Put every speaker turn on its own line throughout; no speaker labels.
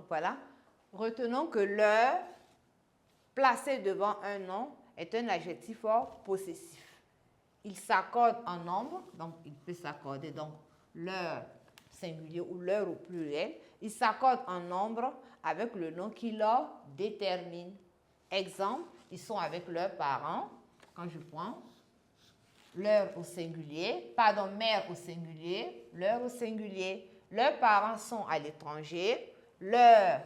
voilà. Retenons que leur placé devant un nom est un adjectif possessif. Il s'accorde en nombre, donc il peut s'accorder donc leur singulier ou leur au pluriel. Il s'accorde en nombre avec le nom qui leur détermine. Exemple, ils sont avec leurs parents. Quand je prends leur au singulier, pardon, mère au singulier, leur au singulier. Leurs parents sont à l'étranger, leurs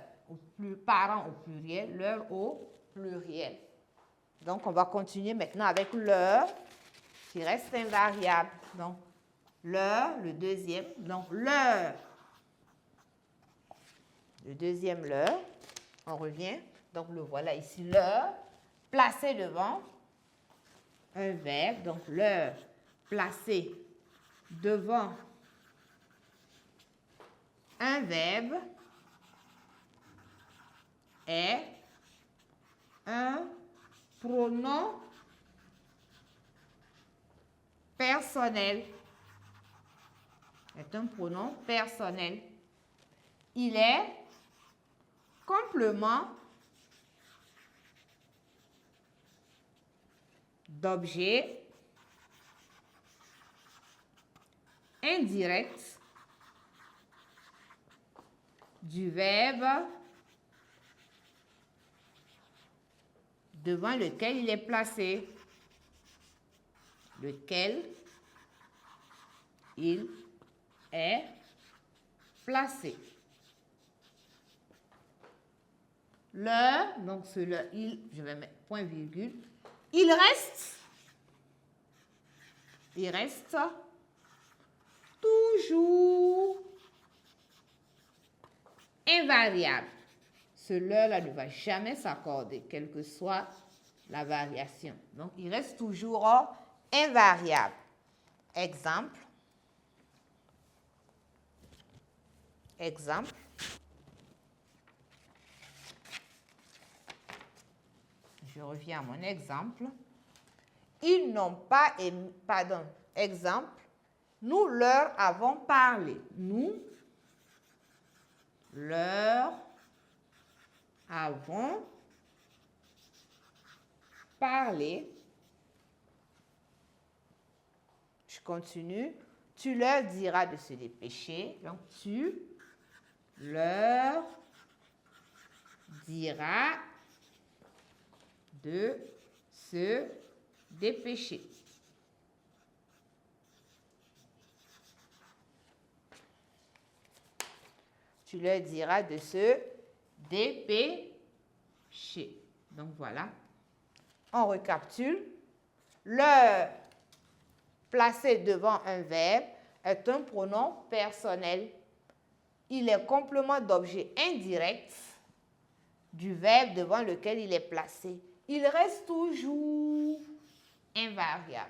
parents au pluriel, leur au pluriel. Donc, on va continuer maintenant avec leur, qui reste invariable. Donc, leur, le deuxième. Donc, leur, le deuxième leur. On revient. Donc, le voilà ici, leur, placé devant un verbe. Donc, leur, placé devant un verbe est un pronom personnel. Est un pronom personnel. Il est complément d'objet indirect du verbe devant lequel il est placé. Lequel il est placé. Le, donc c'est le il, je vais mettre point virgule. Il reste toujours invariable. Ce le-là ne va jamais s'accorder, quelle que soit la variation. Donc, il reste toujours invariable. Exemple. Exemple. Je reviens à mon exemple. Ils n'ont pas aimé, pardon, exemple. Nous leur avons parlé. Nous leur avons parlé. Je continue. Tu leur diras de se dépêcher. Donc, tu leur diras de se dépêcher. Tu leur diras de se dépêcher. Donc, voilà. On récapitule. Leur placé devant un verbe est un pronom personnel. Il est complément d'objet indirect du verbe devant lequel il est placé. Il reste toujours invariable.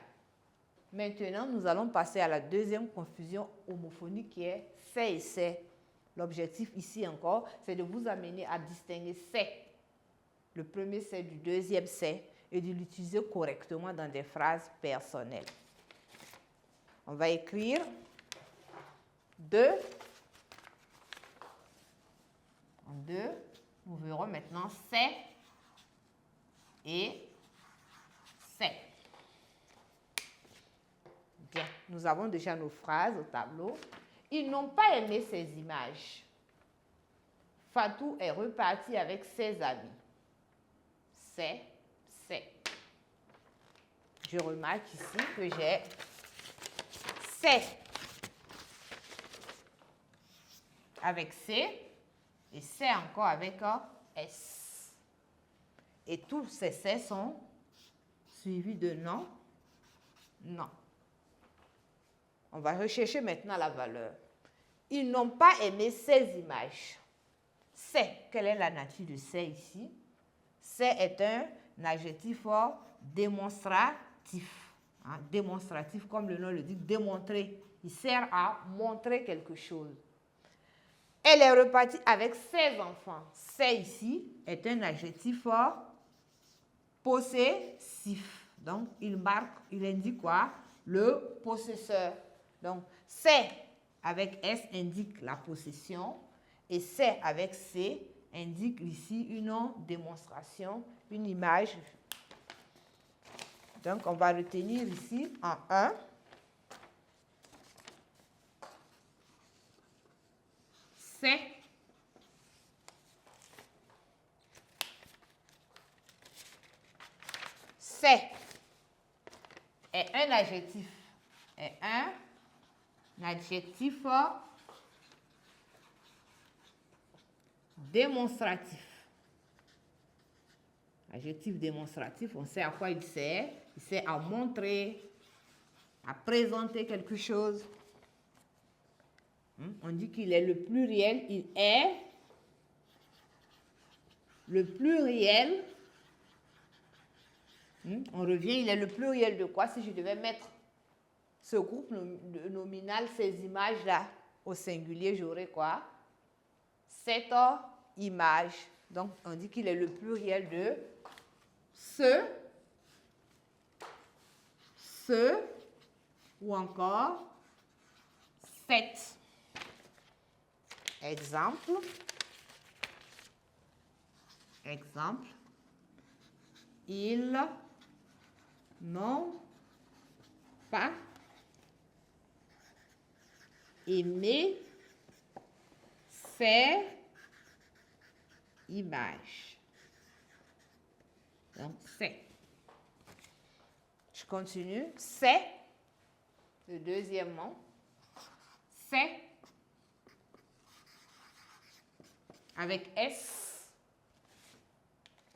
Maintenant, nous allons passer à la deuxième confusion homophonique qui est c'est et c'est. L'objectif ici encore, c'est de vous amener à distinguer c'est, le premier c'est du deuxième c'est, et de l'utiliser correctement dans des phrases personnelles. On va écrire deux. En deux, nous verrons maintenant c'est et c'est. Bien, nous avons déjà nos phrases au tableau. Ils n'ont pas aimé ces images. Fatou est reparti avec ses amis. C'est. Je remarque ici que j'ai c'est avec C et c'est encore avec S. Et tous ces c'est sont suivis de non. On va rechercher maintenant la valeur. Ils n'ont pas aimé ces images. C'est, quelle est la nature de c'est ici? C'est est un adjectif démonstratif. Hein, démonstratif, comme le nom le dit, démontrer. Il sert à montrer quelque chose. Elle est repartie avec ses enfants. C'est ici est un adjectif possessif. Donc, il indique quoi? Le possesseur. Donc, c'est avec S indique la possession. Et c'est avec C indique ici une démonstration, une image. Donc, on va retenir ici en 1. C'est est un adjectif. Est un adjectif démonstratif. Adjectif démonstratif, on sait à quoi il sert. Il sert à montrer, à présenter quelque chose. On dit qu'il est le pluriel. Il est le pluriel. On revient, il est le pluriel de quoi? Si je devais mettre ce groupe nominal, ces images-là, au singulier, j'aurais quoi? Cette image. Donc, on dit qu'il est le pluriel de ce, ou encore cette. Exemple. Ils n'ont pas aimé ces images. Donc, c'est. Je continue. C'est, le deuxième mot. C'est, avec S.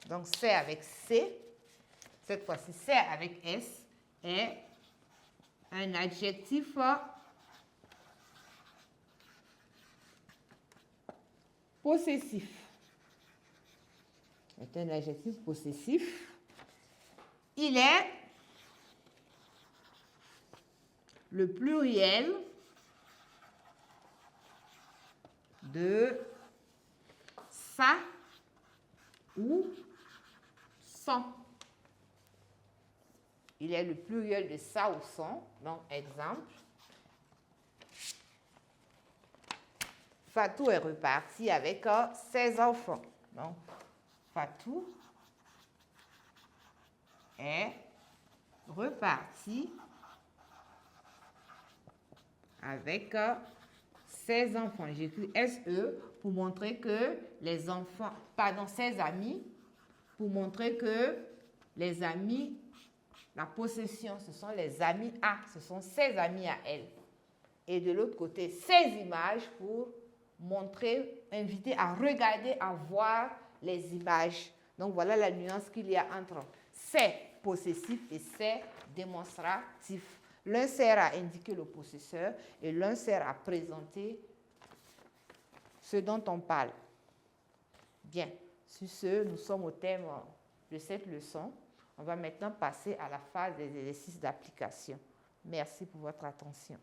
Donc, c'est avec C. Cette fois-ci, c'est avec S est un adjectif possessif. C'est un adjectif possessif. Il est le pluriel de ça ou son. Il est le pluriel de ça ou son. Donc, exemple. Fatou est reparti avec ses enfants. Donc, Fatou est reparti avec ses enfants. J'écris SE pour montrer que les enfants, pardon, ses amis, pour montrer que les amis, la possession, ce sont les amis à, ce sont ses amis à elle. Et de l'autre côté, ces images pour montrer, inviter à regarder, à voir les images. Donc, voilà la nuance qu'il y a entre c'est possessif et c'est démonstratif. L'un sert à indiquer le possesseur et l'un sert à présenter ce dont on parle. Bien, sur ce, nous sommes au thème de cette leçon. On va maintenant passer à la phase des exercices d'application. Merci pour votre attention.